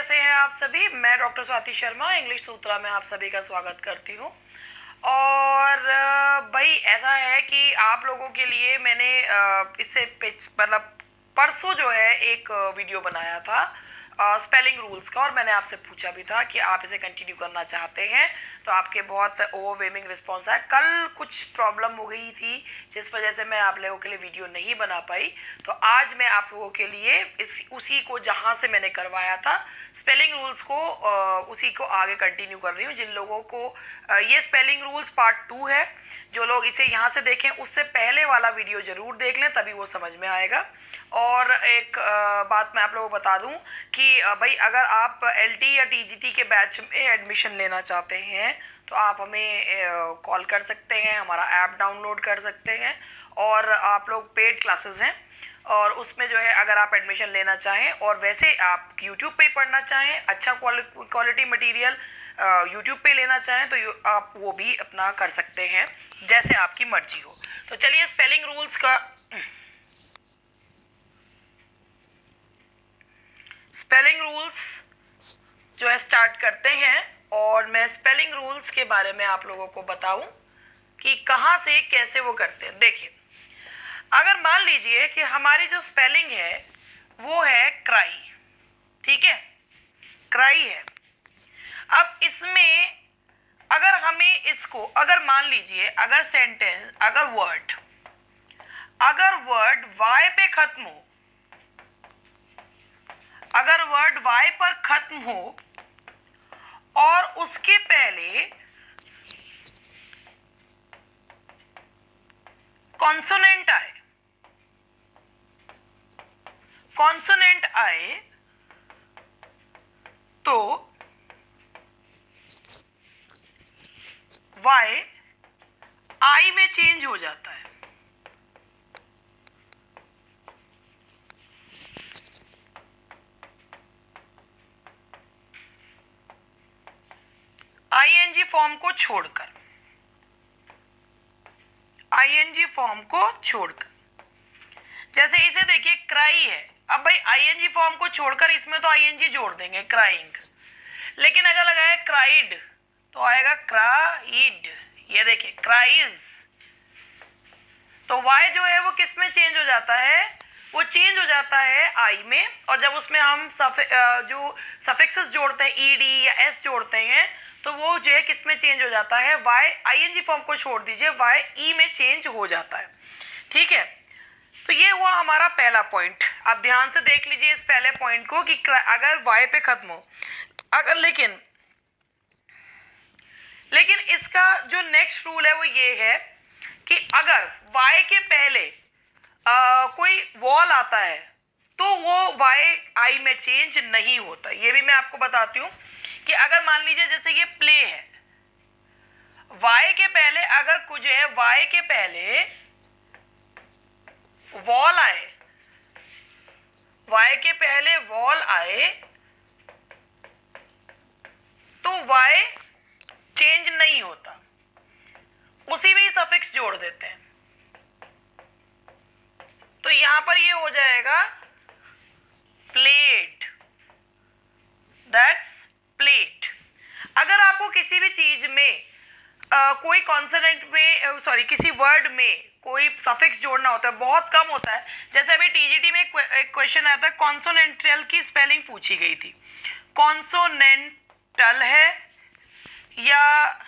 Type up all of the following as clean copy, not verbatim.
कैसे हैं आप सभी। मैं डॉक्टर स्वाति शर्मा इंग्लिश सूत्रा में आप सभी का स्वागत करती हूँ। और भाई ऐसा है कि आप लोगों के लिए मैंने इससे मतलब परसों जो है एक वीडियो बनाया था स्पेलिंग रूल्स का, और मैंने आपसे पूछा भी था कि आप इसे कंटिन्यू करना चाहते हैं, तो आपके बहुत ओवरवेलमिंग रिस्पॉन्स आया। कल कुछ प्रॉब्लम हो गई थी जिस वजह से मैं आप लोगों के लिए वीडियो नहीं बना पाई, तो आज मैं आप लोगों के लिए उसी को जहां से मैंने करवाया था स्पेलिंग रूल्स को उसी को आगे कंटिन्यू कर रही हूँ। जिन लोगों को ये स्पेलिंग रूल्स पार्ट 2 है, जो लोग इसे यहाँ से देखें उससे पहले वाला वीडियो ज़रूर देख लें, तभी वो समझ में आएगा। और एक बात मैं आप लोगों को बता दूं कि भाई अगर आप एलटी या टीजीटी के बैच में एडमिशन लेना चाहते हैं तो आप हमें कॉल कर सकते हैं, हमारा ऐप डाउनलोड कर सकते हैं, और आप लोग पेड क्लासेस हैं और उसमें जो है अगर आप एडमिशन लेना चाहें और वैसे आप यूट्यूब पे पढ़ना चाहें, अच्छा क्वालिटी मटेरियल यूट्यूब पे लेना चाहें तो आप वो भी अपना कर सकते हैं, जैसे आपकी मर्जी हो। तो चलिए स्पेलिंग रूल्स का स्पेलिंग रूल्स जो है स्टार्ट करते हैं। और मैं स्पेलिंग रूल्स के बारे में आप लोगों को बताऊं कि कहाँ से कैसे वो करते हैं। देखिए, अगर मान लीजिए कि हमारी जो स्पेलिंग है वो है क्राई, ठीक है, क्राई है। अब इसमें अगर हमें इसको अगर मान लीजिए अगर सेंटेंस अगर वर्ड वाई पे खत्म हो, अगर वर्ड वाई पर खत्म हो और उसके पहले कॉन्सोनेंट आए तो वाई आई में चेंज हो जाता है। आईएनजी फॉर्म को छोड़कर जैसे इसे देखिए क्राई है। अब भाई आईएनजी फॉर्म को छोड़कर इसमें तो आईएनजी जोड़ देंगे क्राइंग, लेकिन अगर लगाए क्राइड तो आएगा क्राइड। ये देखिए क्राइज, तो वाई जो है वो किस में चेंज हो जाता है, वो चेंज हो जाता है आई में। और जब उसमें हम जो सफिक्सेस जोड़ते हैं ईडी या एस जोड़ते हैं तो वो जो है किस में चेंज हो जाता है, वाई आईएनजी फॉर्म को छोड़ दीजिए, वाई ई में चेंज हो जाता है, ठीक है। तो ये हुआ हमारा पहला पॉइंट। आप ध्यान से देख लीजिए इस पहले पॉइंट को कि अगर वाई पे खत्म हो, अगर लेकिन इसका जो नेक्स्ट रूल है वो ये है कि अगर वाई के पहले कोई वॉल आता है तो वो वाई आई में चेंज नहीं होता। ये भी मैं आपको बताती हूँ कि अगर मान लीजिए जैसे ये प्ले है, वाई के पहले अगर कुछ है, वाई के पहले वॉल आए, वाई के पहले वॉल आए तो वाई चेंज नहीं होता, उसी में ही सफिक्स जोड़ देते हैं। तो यहां पर ये हो जाएगा प्लेट, दैट्स प्लेट। अगर आपको किसी भी चीज में कोई कॉन्सोनेंट में किसी वर्ड में कोई सफिक्स जोड़ना होता है, बहुत कम होता है। जैसे अभी टीजीटी में एक क्वेश्चन आया था, कॉन्सोनेंटल की स्पेलिंग पूछी गई थी, कॉन्सोनेंटल है या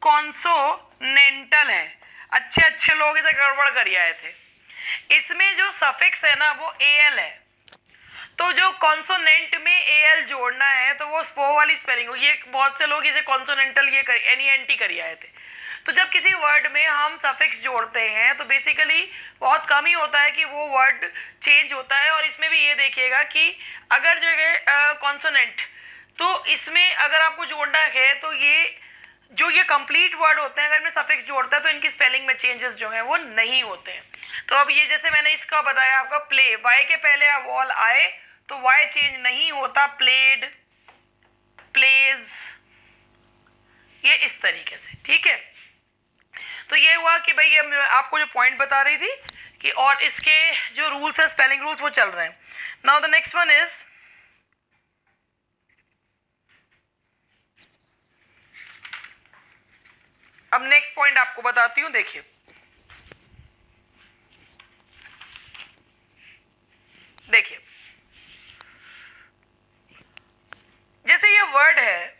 कॉन्सोनेंटल है। अच्छे लोग इसे गड़बड़ कर आए थे। इसमें जो सफिक्स है ना वो एल है, तो जो कॉन्सोनेंट में एल जोड़ना है तो वो वाली स्पेलिंग हो। ये बहुत से लोग इसे कॉन्सोनेंटल ये एनईएनटी कर आए थे। तो जब किसी वर्ड में हम सफिक्स जोड़ते हैं तो बेसिकली बहुत कम ही होता है कि वो वर्ड चेंज होता है। और इसमें भी ये देखिएगा कि अगर जो है कॉन्सोनेंट, तो इसमें अगर आपको जोड़ना है तो ये कंप्लीट वर्ड होते हैं, अगर मैं सफिक्स जोड़ता है तो इनकी स्पेलिंग में चेंजेस जो हैं वो नहीं होते हैं। तो अब ये जैसे मैंने इसका बताया आपका प्ले, वाई के पहले वॉल आए तो वाई चेंज नहीं होता, प्लेड, प्लेज, ये इस तरीके से, ठीक है। तो ये हुआ कि भाई ये आपको जो पॉइंट बता रही थी कि और इसके जो रूल्स है स्पेलिंग रूल्स वो चल रहे हैं। Now the next one is अब नेक्स्ट पॉइंट आपको बताती हूं, देखिए देखिए जैसे ये वर्ड है,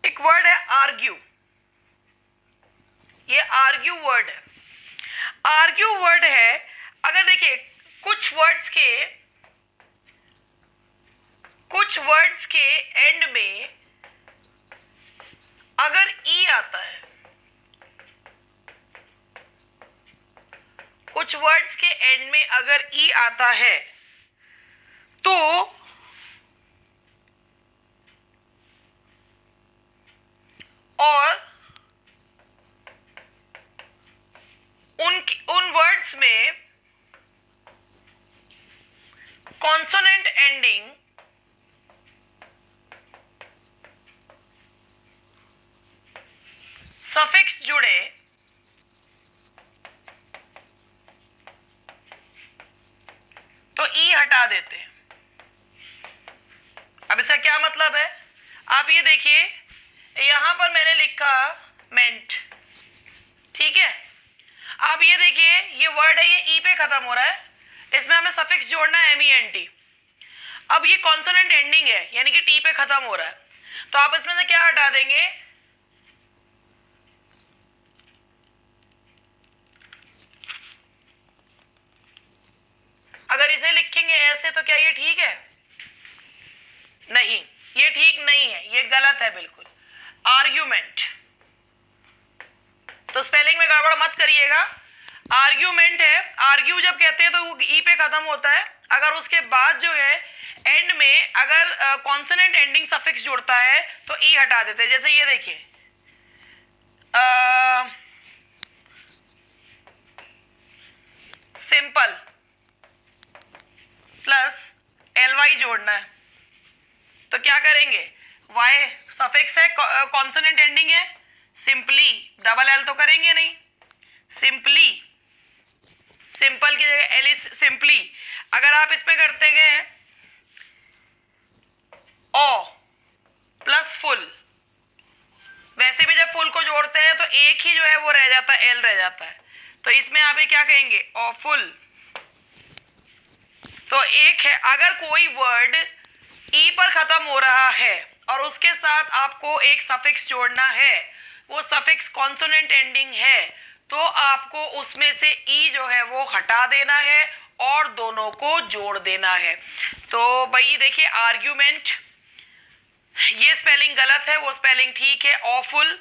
एक वर्ड है आर्ग्यू, ये आर्ग्यू वर्ड है। आर्ग्यू वर्ड है, अगर देखिए कुछ वर्ड्स के एंड में अगर ई आता है, कुछ वर्ड्स के एंड में अगर ई आता है तो और उन वर्ड्स में कॉन्सोनेंट एंडिंग सफिक्स जुड़े तो ई हटा देते हैं। अब इसका क्या मतलब है, आप ये देखिए, यहां पर मैंने लिखा मेंट, ठीक है। आप ये देखिए, ये वर्ड है, ये ई पे खत्म हो रहा है, इसमें हमें सफिक्स जोड़ना है MENT। अब ये कॉन्सोनेंट एंडिंग है, यानी कि टी पे खत्म हो रहा है, तो आप इसमें से क्या हटा देंगे, अगर इसे लिखेंगे ऐसे तो क्या ये ठीक है? नहीं, ये ठीक नहीं है, ये गलत है बिल्कुल। आर्ग्यूमेंट, तो स्पेलिंग में गड़बड़ मत करिएगा। आर्ग्यूमेंट है, आर्ग्यू जब कहते हैं तो वो ई पे खत्म होता है, अगर उसके बाद जो है एंड में अगर कॉन्सोनेंट एंडिंग सफिक्स जुड़ता है तो ई हटा देते हैं। जैसे ये देखिए, सिंपल प्लस LY जोड़ना है तो क्या करेंगे, वाई सफिक्स है, कॉन्सोनेंट एंडिंग है, सिंपली डबल एल तो करेंगे नहीं, सिंपली, सिंपल की जगह एल सिंपली। अगर आप इस पे करते हैं ओ प्लस फुल, वैसे भी जब फुल को जोड़ते हैं तो एक ही जो है वो रह जाता है, एल रह जाता है, तो इसमें आप ये क्या कहेंगे, ओ फुल। तो एक है, अगर कोई वर्ड ई पर खत्म हो रहा है और उसके साथ आपको एक सफिक्स जोड़ना है, वो सफिक्स कॉन्सोनेंट एंडिंग है, तो आपको उसमें से ई जो है वो हटा देना है और दोनों को जोड़ देना है। तो भाई देखिए, आर्ग्यूमेंट, ये स्पेलिंग गलत है, वो स्पेलिंग ठीक है, ऑफुल।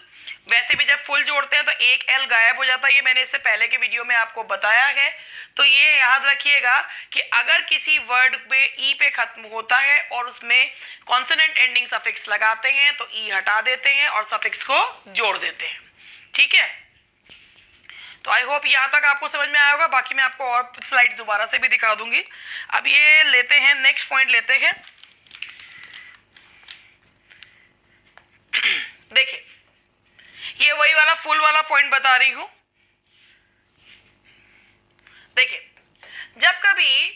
वैसे भी जब फुल जोड़ते हैं तो एक एल गायब हो जाता है, ये मैंने इससे पहले के वीडियो में आपको बताया है। तो ये याद रखिएगा कि अगर किसी वर्ड पे ई पे खत्म होता है और उसमें कॉन्सोनेंट एंडिंग सफिक्स लगाते हैं तो ई हटा देते हैं और सफिक्स को जोड़ देते हैं, ठीक है। तो आई होप यहाँ तक आपको समझ में आया होगा, बाकी मैं आपको और स्लाइड्स दोबारा से भी दिखा दूंगी। अब ये लेते हैं, नेक्स्ट पॉइंट लेते हैं। देखिए, ये वही वाला फुल वाला पॉइंट बता रही हूं। देखिए, जब कभी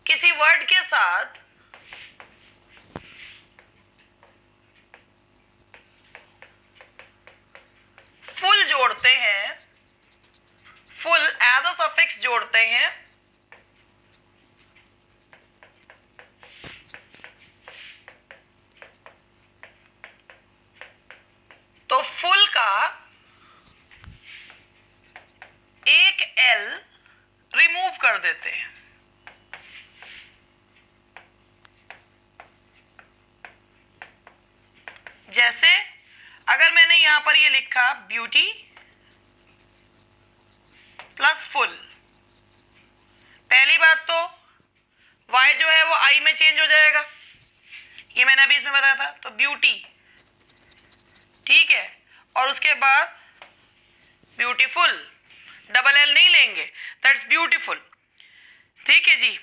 किसी वर्ड के साथ फुल जोड़ते हैं, फुल एज अ सफिक्स जोड़ते हैं, तो फुल का एक एल रिमूव कर देते हैं। जैसे अगर मैंने यहां पर ये लिखा ब्यूटी प्लस फुल, पहली बात तो वाई जो है वो आई में चेंज हो जाएगा, ये मैंने अभी इसमें बताया था, तो ब्यूटी, ठीक है, और उसके बाद ब्यूटीफुल, डबल एल नहीं लेंगे, दैट्स ब्यूटीफुल, ठीक है जी।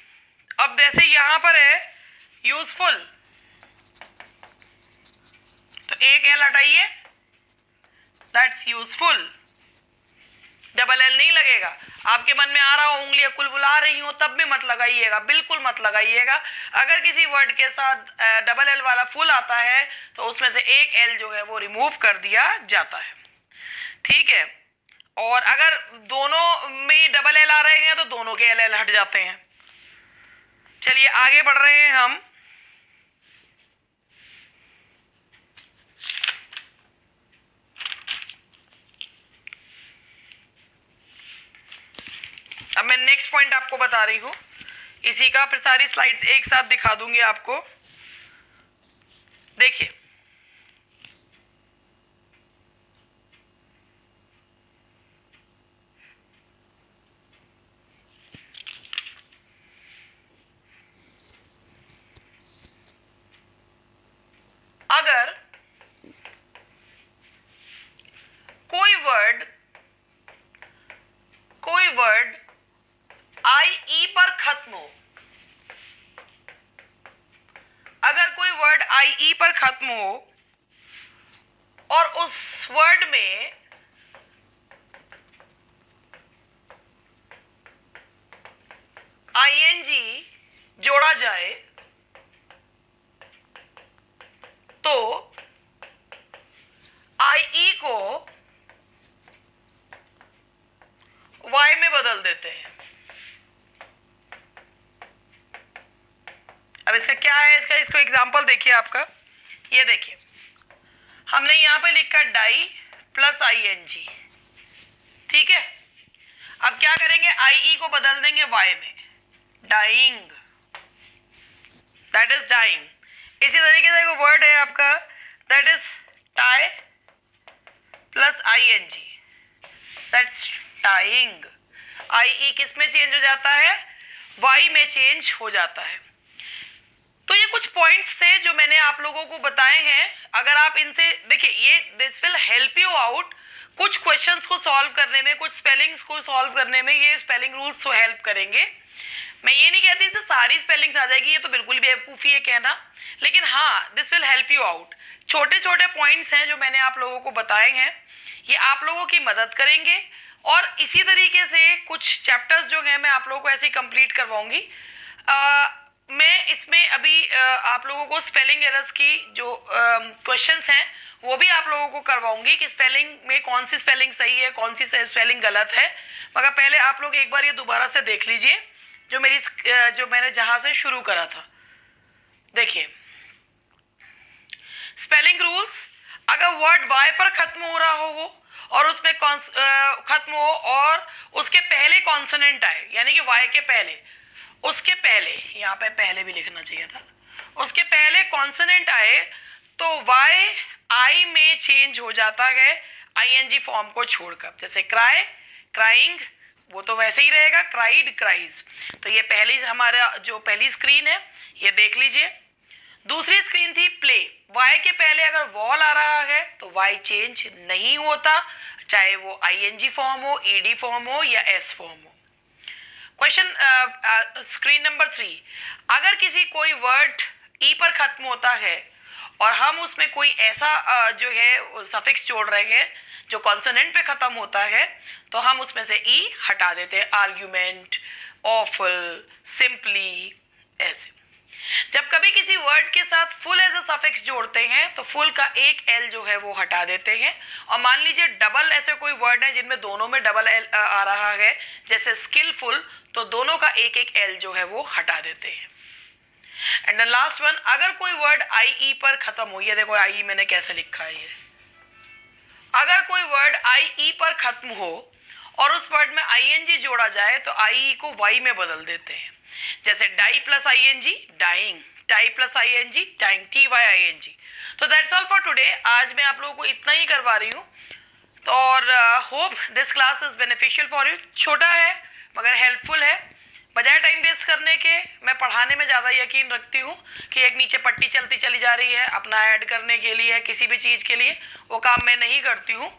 अब जैसे यहां पर है यूजफुल, तो एक एल हटाइए दैट्स यूजफुल। डबल एल नहीं लगेगा। आपके मन में आ रहा हो उंगलियां कुलबुला रही हो तब भी मत लगाइएगा, बिल्कुल मत लगाइएगा। अगर किसी वर्ड के साथ डबल एल वाला फुल आता है तो उसमें से एक एल जो है वो रिमूव कर दिया जाता है, ठीक है। और अगर दोनों में डबल एल आ रहे हैं तो दोनों के एल हट जाते हैं। चलिए आगे बढ़ रहे हैं हम। अब मैं नेक्स्ट पॉइंट आपको बता रही हूं इसी का, फिर सारी स्लाइड्स एक साथ दिखा दूंगी आपको। देखिए अगर कोई वर्ड आई ई पर खत्म हो, अगर कोई वर्ड आई ई पर खत्म हो और उस वर्ड में आईएनजी जोड़ा जाए तो आई को वाई में बदल देते हैं। अब इसका क्या है, इसको एग्जांपल देखिए आपका। ये देखिए हमने यहां पे लिखा डाई प्लस आईएनजी, ठीक है। अब क्या करेंगे, आई को बदल देंगे वाई में, डाइंग, दैट इज डाइंग। इसी तरीके से एक वर्ड है आपका that is tie plus ING, that's tying. I किस में चेंज हो जाता है, वाई में चेंज हो जाता है। तो ये कुछ पॉइंट्स थे जो मैंने आप लोगों को बताए हैं। अगर आप इनसे देखिए, ये this will help you out कुछ क्वेश्चंस को सॉल्व करने में, कुछ स्पेलिंग्स को सॉल्व करने में। ये स्पेलिंग रूल्स तो हेल्प करेंगे। मैं ये नहीं कहती इनसे सारी स्पेलिंग्स आ जाएगी, ये तो बिल्कुल भी बेवकूफ़ी है कहना, लेकिन हाँ this will help you out. छोटे छोटे पॉइंट्स हैं जो मैंने आप लोगों को बताए हैं, ये आप लोगों की मदद करेंगे। और इसी तरीके से कुछ चैप्टर्स जो हैं मैं आप लोगों को ऐसे ही कंप्लीट करवाऊंगी। मैं इसमें अभी आप लोगों को स्पेलिंग एरर्स की जो क्वेश्चंस हैं वो भी आप लोगों को करवाऊंगी कि स्पेलिंग में कौन सी स्पेलिंग सही है, कौन सी स्पेलिंग गलत है। मगर पहले आप लोग एक बार ये दोबारा से देख लीजिए जो मैंने जहां से शुरू करा था। देखिए स्पेलिंग रूल्स, अगर वर्ड वाई पर खत्म हो रहा हो वो और उसमें खत्म हो और उसके पहले कॉन्सोनेंट आए, यानी कि वाई के पहले, उसके पहले, यहाँ पे पहले भी लिखना चाहिए था, उसके पहले कॉन्सोनेंट आए तो वाई आई में चेंज हो जाता है आईएनजी फॉर्म को छोड़कर। जैसे क्राई, क्राइंग, वो तो वैसे ही रहेगा, क्राइड, क्राइज। तो ये पहली हमारा जो पहली स्क्रीन है ये देख लीजिए। दूसरी स्क्रीन थी प्ले, वाई के पहले अगर वॉल आ रहा है तो वाई चेंज नहीं होता, चाहे वो आईएनजी फॉर्म हो, ईडी फॉर्म हो या एस फॉर्म हो। क्वेश्चन स्क्रीन नंबर 3, अगर किसी कोई वर्ड ई पर खत्म होता है और हम उसमें कोई ऐसा जो है सफिक्स जोड़ रहे हैं जो कॉन्सोनेंट पे खत्म होता है तो हम उसमें से ई हटा देते हैं। आर्ग्यूमेंट, ऑफल, सिंपली, ऐसे। जब कभी किसी वर्ड के साथ फुल एज अ सफिक्स जोड़ते हैं तो फुल का एक एल जो है वो हटा देते हैं। और मान लीजिए डबल ऐसे कोई वर्ड है जिनमें दोनों में डबल एल आ रहा है, जैसे स्किलफुल, तो दोनों का एक एक एल जो है वो हटा देते हैं। एंड द लास्ट वन, अगर कोई वर्ड आई ई पर खत्म हो, ये देखो आई मैंने कैसे लिखा है, ये अगर कोई वर्ड आई ई पर खत्म हो और उस वर्ड में आईएनजी जोड़ा जाए तो आई को वाई में बदल देते हैं। जैसे dye plus ING, dying, tie plus ING, tying, T Y ING. तो दैट्स ऑल फॉर टुडे। आज मैं आप लोगों को इतना ही करवा रही हूँ तो और hope this class is beneficial for you. छोटा है मगर हेल्पफुल है। बजाय टाइम वेस्ट करने के मैं पढ़ाने में ज़्यादा यकीन रखती हूँ कि एक नीचे पट्टी चलती चली जा रही है अपना ऐड करने के लिए, किसी भी चीज़ के लिए, वो काम मैं नहीं करती हूँ।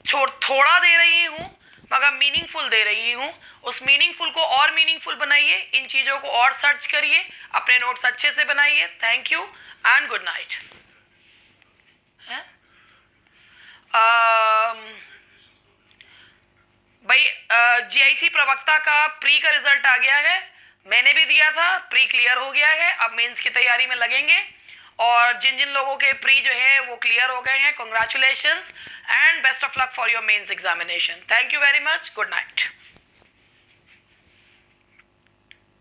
थोड़ा दे रही हूँ मगर मीनिंगफुल दे रही हूँ। उस मीनिंगफुल को और मीनिंगफुल बनाइए, इन चीज़ों को और सर्च करिए, अपने नोट्स अच्छे से बनाइए। Thank you and good night. प्रवक्ता का प्री का रिजल्ट आ गया है, मैंने भी दिया था, प्री क्लियर हो गया है, अब मेंस की तैयारी में लगेंगे। और जिन जिन लोगों के प्री जो है वो क्लियर हो गए हैं, congratulations and best of luck for your mains examination. Thank you very much, good night.